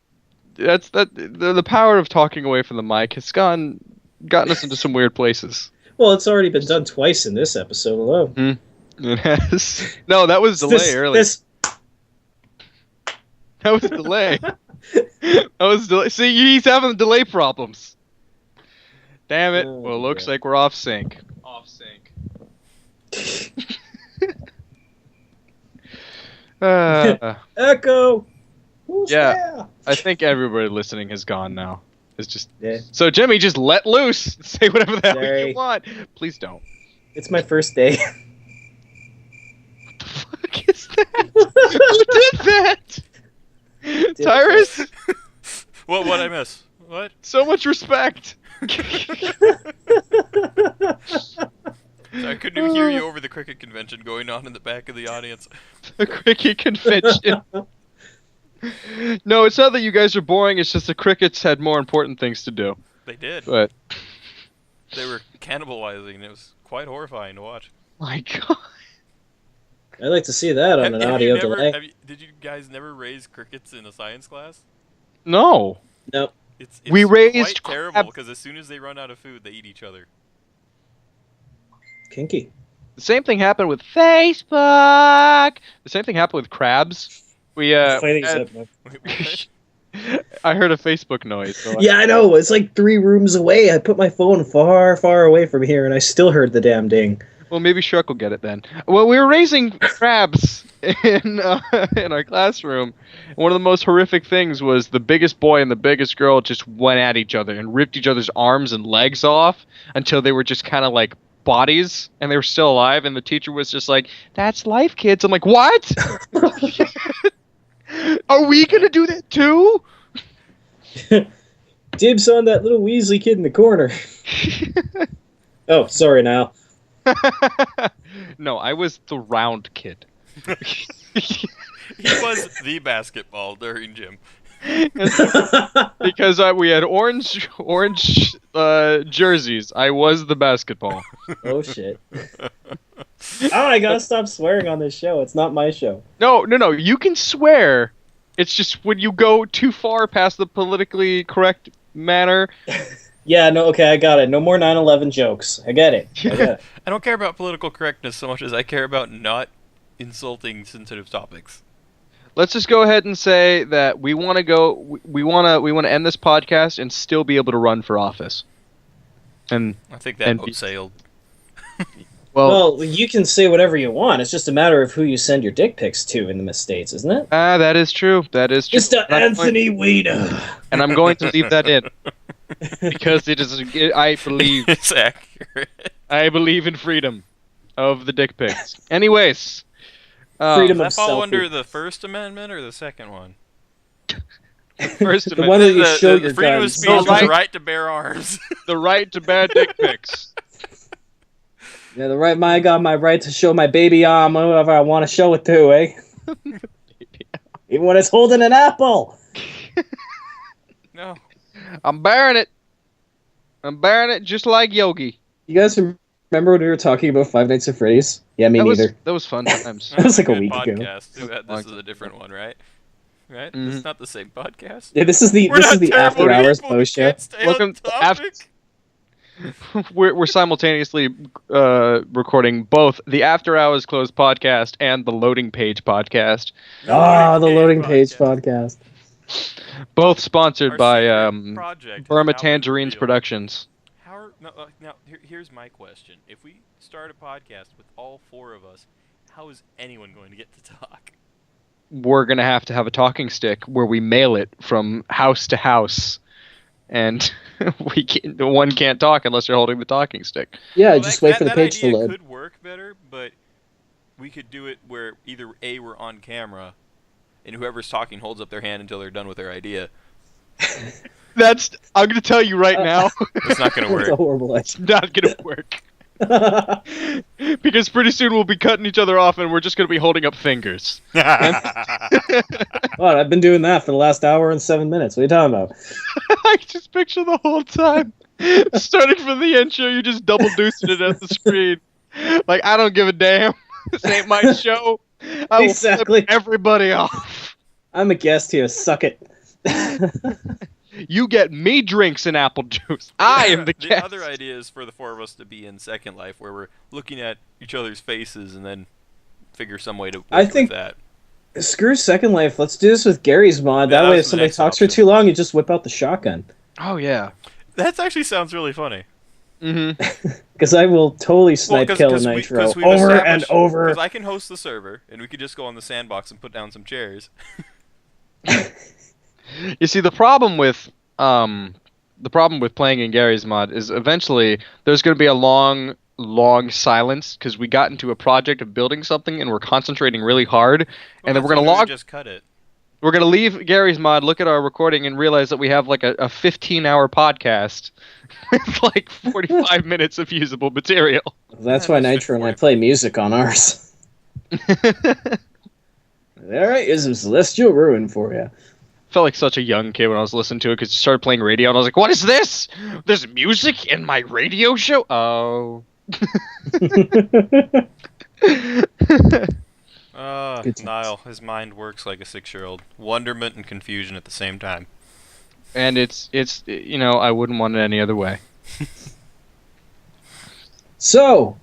The power of talking away from the mic has gotten us into some weird places. Well, it's already been done twice in this episode alone. It has. No, that was delay earlier. That was delay. That was delay. See, he's having delay problems. Damn it. Oh, Well, looks yeah. like we're off sync. Echo. Who's Yeah. there? I think everybody listening has gone now. It's just Yeah. so Jimmy, just let loose. Say whatever the hell Sorry. you want. Please don't. It's my first day. What the fuck is that? Who did that? Tyrus? What I miss? What? So much respect. So I couldn't even hear you over the cricket convention going on in the back of the audience. The cricket convention. No, it's not that you guys are boring. It's just the crickets had more important things to do. They did. But They were cannibalizing. It was quite horrifying to watch. my God. I'd like to see that on an audio delay. Did you guys never raise crickets in a science class? No. Nope. It's We raised quite terrible crab- because as soon as they run out of food, they eat each other. Kinky. The same thing happened with Facebook. The same thing happened with crabs. We Fighting had- Zipmunk. Wait, what? I heard a Facebook noise. So Yeah, I know. It's like 3 rooms away. I put my phone far, far away from here, and I still heard the damn ding. Well, maybe Shrek will get it then. Well, we were raising crabs in our classroom. One of the most horrific things was the biggest boy and the biggest girl just went at each other and ripped each other's arms and legs off until they were just kind of like bodies and they were still alive. And the teacher was just like, "That's life, kids." I'm like, "What? Are we gonna do that too?" Dibs on that little Weasley kid in the corner. Oh, sorry now. No, I was the round kid. He was the basketball during gym. Because we had orange jerseys. I was the basketball. Oh, shit. Oh, I gotta stop swearing on this show. It's not my show. No. You can swear. It's just when you go too far past the politically correct manner. Yeah, no, okay, I got it. No more 9/11 jokes. I get it. I don't care about political correctness so much as I care about not insulting sensitive topics. Let's just go ahead and say that we want to go. We want to end this podcast and still be able to run for office. And I think that boat sailed. well, Well, you can say whatever you want. It's just a matter of who you send your dick pics to in the States, isn't it? that is true. That is true. Mr. Anthony Weiner. And I'm going to leave that in because it is. I believe. It's accurate. I believe in freedom of the dick pics. Anyways, Freedom Does that of fall selfie. under the First Amendment or the Second one? First The Amendment, one that you the, show the your freedom of guns. speech is right. the right to bear arms. the right to bad dick pics. Yeah, I got my right to show my baby arm whoever I want to show it to, eh? Even when it's holding an apple. No. I'm bearing it. I'm bearing it just like Yogi. You guys Remember when we were talking about Five Nights at Freddy's? Yeah, me neither. That was fun times. That was like a Good week ago. podcast. This is a different one, right? Right? Mhm. This is not the same podcast. Yeah, this is the after hours post show. Welcome we're simultaneously recording both the After Hours Closed podcast and the Loading Page podcast. Ah, the Loading Page podcast. Both sponsored Our by secret project has Burma now been Tangerines revealed. Productions. Here's my question. If we start a podcast with all four of us, how is anyone going to get to talk? We're going to have a talking stick where we mail it from house to house. And one can't talk unless you're holding the talking stick. Yeah, well, just wait for the page to load. That could work better, but we could do it where either A, we're on camera, and whoever's talking holds up their hand until they're done with their idea. I'm going to tell you right now. It's not going to work. That's a horrible idea. It's not going to work. Because pretty soon we'll be cutting each other off and we're just going to be holding up fingers. Well, I've been doing that for the last hour and 7 minutes. What are you talking about? I just picture the whole time. Starting from the intro, you're just double deucing it at the screen. Like, I don't give a damn. This ain't my show. I will flip everybody off. I'm a guest here. Suck it. You get me drinks and apple juice. I am the guest. The other idea is for the four of us to be in Second Life, where we're looking at each other's faces and then figure some way to work with that. Screw Second Life. Let's do this with Gary's mod. That way, if somebody talks for too long, you just whip out the shotgun. Oh, yeah. That actually sounds really funny. Mm-hmm. Because I will totally snipe kill Nitro over and over. Because I can host the server, and we could just go on the sandbox and put down some chairs. You see, the problem with playing in Gary's mod is eventually there's going to be a long silence because we got into a project of building something and we're concentrating really hard, and then we're going to just cut it. We're going to leave Gary's mod, look at our recording, and realize that we have like a 15-hour podcast with like 45 minutes of usable material. That's why Nitro and I play music on ours. Alright, here's some Celestial Ruin for you. Felt like such a young kid when I was listening to it because it started playing radio and I was like, what is this? There's music in my radio show? Oh. Niall, his mind works like a 6-year-old. Wonderment and confusion at the same time. And it's I wouldn't want it any other way. So,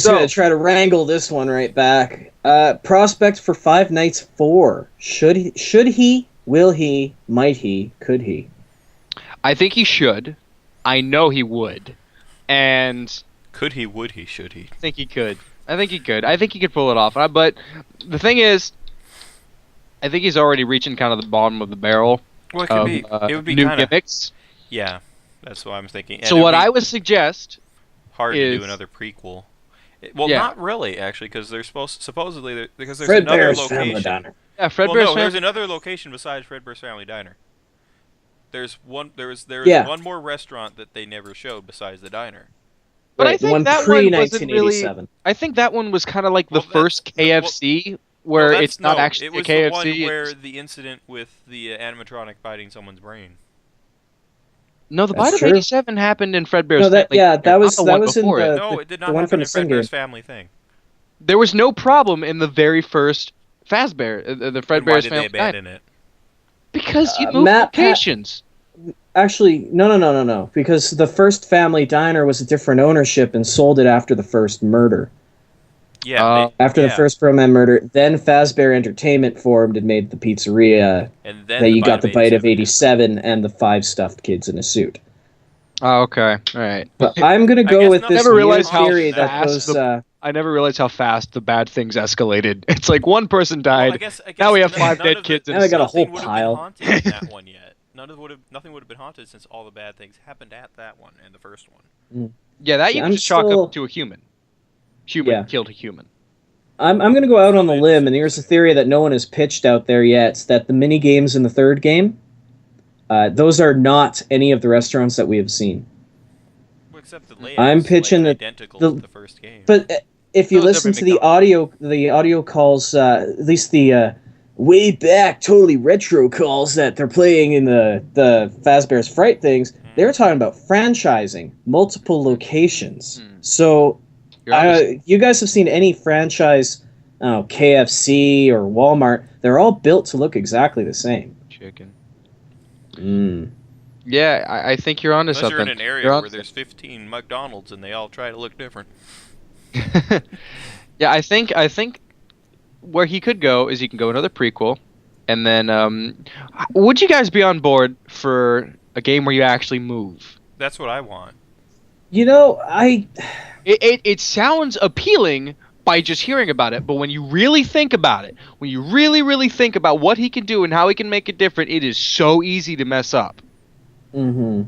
gonna try to wrangle this one right back. Prospect for Five Nights 4. Should he? Will he? Might he? Could he? I think he should. I know he would. And could he? Would he? Should he? I think he could. I think he could pull it off. But the thing is, I think he's already reaching kind of the bottom of the barrel. Well, it would be new gimmicks. Yeah, that's what I'm thinking. And so what I would suggest hard to do another prequel. Not really, actually, because they're supposedly because there's another location. Yeah, there's another location besides Fredbear's Family Diner. There's one more restaurant that they never showed besides the diner. But I think that one wasn't really. I think that one was kind of like the first KFC, where it's not actually a KFC. It was the one where the incident with the animatronic biting someone's brain. No, the bite of 87 happened in Fredbear's Family. That was in the No, it did not happen in Fredbear's Family thing. There was no problem in the very first Fazbear, the Fredbear's Family. Why did they abandon it? Because you moved locations. Actually, no. Because the first Family Diner was a different ownership and sold it after the first murder. Yeah. After the first Pro-Man murder, then Fazbear Entertainment formed and made the pizzeria. And then you got the bite of 87 and the 5 stuffed kids in a suit. Oh, okay. All right. But I'm going to go with this weird theory that goes... I never realized how fast the bad things escalated. It's like one person died. I guess now we have 5 dead kids in a suit. Now I got a whole pile. That one yet. Nothing would have been haunted since all the bad things happened at that one and the first one. Yeah, that you can just chalk up to a human. Human killed a human. I'm going to go out on the limb, and here's a theory that no one has pitched out there yet. It's that the mini games in the third game, those are not any of the restaurants that we have seen. Well, except the layout I'm pitching like identical to the first game. But if you listen to the audio calls, at least the way back, totally retro calls that they're playing in the Fazbear's Fright things, They're talking about franchising, multiple locations. So, you guys have seen any franchise, KFC or Walmart? They're all built to look exactly the same. Chicken. Mm. Yeah, I think you're onto Unless something. you're in an area where there's 15 McDonald's and they all try to look different. Yeah, I think where he could go is he can go another prequel, and then would you guys be on board for a game where you actually move? That's what I want. You know, It sounds appealing by just hearing about it, but when you really think about it, when you really think about what he can do and how he can make it different, it is so easy to mess up. Mm-hmm.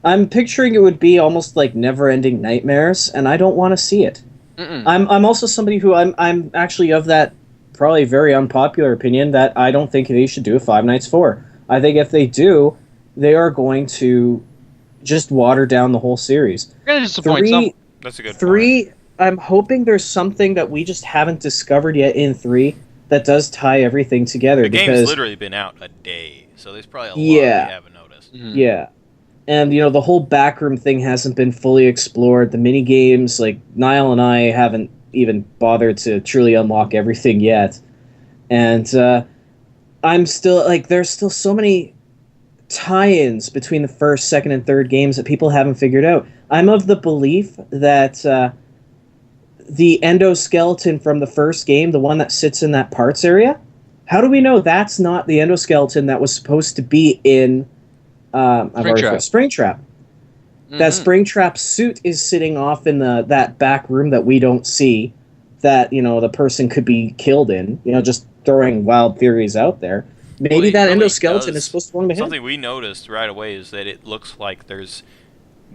I'm picturing it would be almost like never-ending nightmares, and I don't want to see it. I'm also somebody who I'm actually of that probably very unpopular opinion that I don't think they should do a Five Nights 4. I think if they do, they are going to just water down the whole series. You're gonna disappoint some. That's a good 3, point. I'm hoping there's something that we just haven't discovered yet in 3 that does tie everything together. The because game's literally been out a day, so there's probably a lot we haven't noticed. Yeah. And, the whole backroom thing hasn't been fully explored. The mini-games, like, Niall and I haven't even bothered to truly unlock everything yet. And I'm still, like, there's still so many tie-ins between the first, second, and third games that people haven't figured out. I'm of the belief that the endoskeleton from the first game, the one that sits in that parts area, how do we know that's not the endoskeleton that was supposed to be in Springtrap? That Springtrap suit is sitting off in that back room that we don't see, that the person could be killed in. Just throwing wild theories out there. Maybe that endoskeleton is supposed to belong to him. Something we noticed right away is that it looks like there's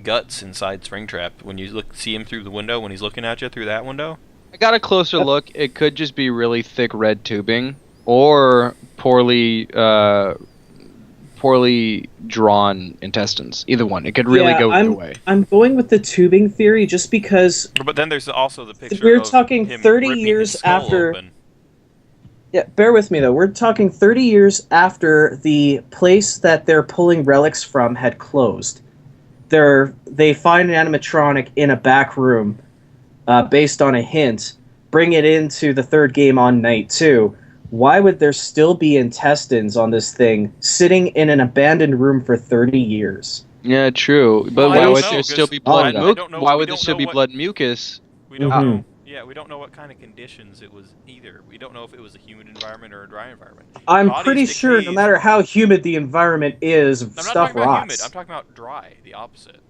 guts inside Springtrap when you see him through the window, when he's looking at you through that window. I got a closer look. It could just be really thick red tubing, or poorly drawn intestines. Either one. It could really go either way. I'm going with the tubing theory just because... But then there's also the picture we're of talking him 30 ripping years his skull after... open. Yeah, bear with me, though. We're talking 30 years after the place that they're pulling relics from had closed. They find an animatronic in a back room based on a hint, bring it into the third game on night 2. Why would there still be intestines on this thing sitting in an abandoned room for 30 years? Yeah, true. But why would there still be blood? Why would there still be blood and mucus? We don't know. Yeah, we don't know what kind of conditions it was either. We don't know if it was a humid environment or a dry environment. I'm pretty sure no matter how humid the environment is, stuff rots. I'm talking about dry, the opposite.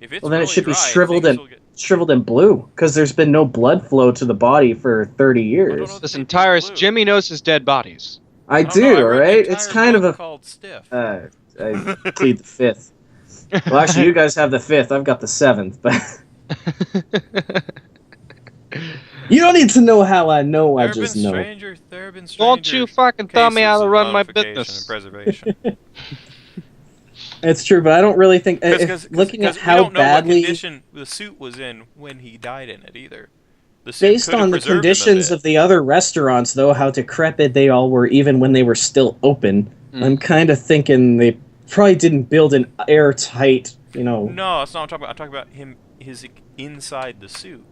If it's well, then really it should be dry, shriveled in blue, because there's been no blood flow to the body for 30 years. Listen, Tyrus, Jimmy knows his dead bodies. I do, right? It's kind of a... called Stiff. I plead the 5th. Well, actually, you guys have the 5th. I've got the 7th, but... You don't need to know how I know, I just know. There have been Don't you fucking tell me how to run my business. Preservation. It's true, but I don't really think... looking at how badly... We don't know what condition the suit was in when he died in it, either. Based on the conditions of the other restaurants, though, how decrepit they all were even when they were still open, I'm kind of thinking they probably didn't build an airtight, No, that's not what I'm talking about. I'm talking about his inside the suit.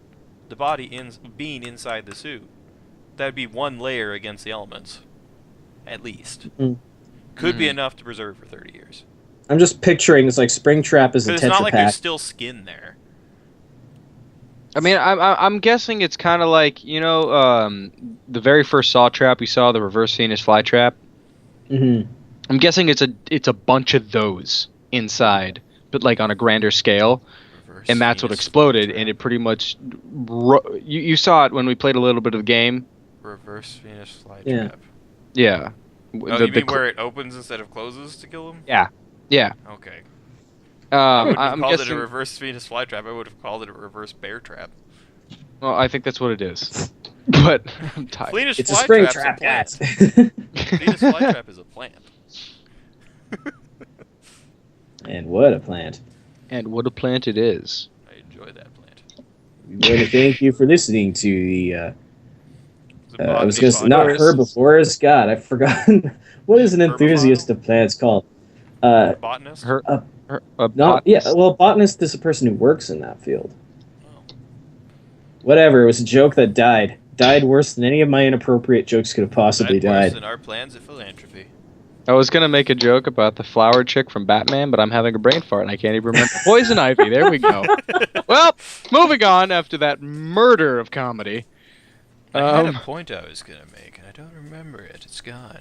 The body being inside the suit. That'd be one layer against the elements. At least. Could be enough to preserve for 30 years. I'm just picturing it's like Springtrap is a Tetra Pak. It's not like there's still skin there. I mean, I'm guessing it's kind of like, the very first Saw trap we saw, the reverse Venus flytrap. I'm guessing it's a bunch of those inside, but like on a grander scale. And that's what exploded, and it pretty much... You saw it when we played a little bit of the game. Reverse Venus flytrap. Yeah. Oh, you mean where it opens instead of closes to kill him? Yeah. Okay. I'm called guessing... it a reverse Venus flytrap. I would have called it a reverse bear trap. Well, I think that's what it is. But I'm tired. Venus it's a Springtrap, guys. Venus flytrap is a plant. And what a plant. And what a plant it is. I enjoy that plant. We want to thank you for listening to the... I was going to not herbivores. Scott, I've forgotten. What is an enthusiast of plants called? Botanist? Herbologist. A Not yeah. botanist? Well, a botanist is a person who works in that field. Oh. Whatever. It was a joke that died. Died worse than any of my inappropriate jokes could have possibly Worse died. than our plans of philanthropy. I was gonna make a joke about the flower chick from Batman, but I'm having a brain fart and I can't even remember. Poison Ivy. There we go. Well, moving on after that murder of comedy. I had a point I was gonna make, and I don't remember it. It's gone.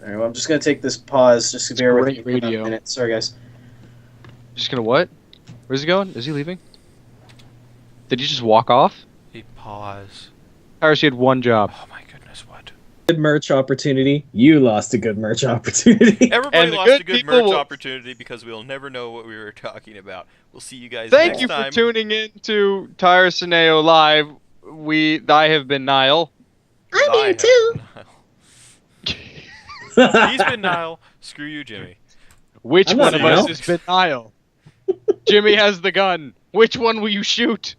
All right. Well, I'm just gonna take this pause just to bear with great me for about radio. a minute. Sorry, guys. Just gonna what? Where's he going? Is he leaving? Did he just walk off? He pause. Tyrus, you had one job. Oh my goodness, what? Good merch opportunity. You lost a good merch opportunity. Everybody And the lost good a good people merch will- opportunity because we'll never know what we were talking about. We'll see you guys Thank next you time. for tuning in to Tyrus&Nao Live. I have been Niall. I'm I here have too. been Niall. He's been Niall. Screw you, Jimmy. Which I'm one not of Niall. us has been Niall? Jimmy has the gun. Which one will you shoot?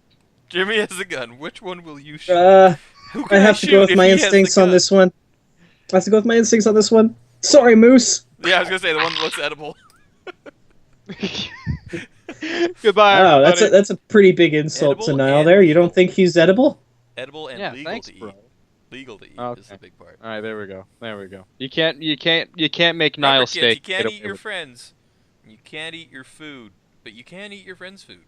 Jimmy has the gun. Which one will you shoot? Who I can have to shoot go with if my he has the instincts on gun? this one. I have to go with my instincts on this one. Sorry, Moose. Yeah, I was gonna say the one that looks edible. Goodbye, Wow, everybody. that's a pretty big insult to Edible Niall and there. You don't legal. think he's edible? Edible and Yeah, legal thanks, to eat. bro. Legal to eat is Okay. the big part. All right, there we go. There we go. You can't make Remember, Nile kids, steak. you can't get eat away your with it. friends. You can't eat your food, but you can eat your friends' food.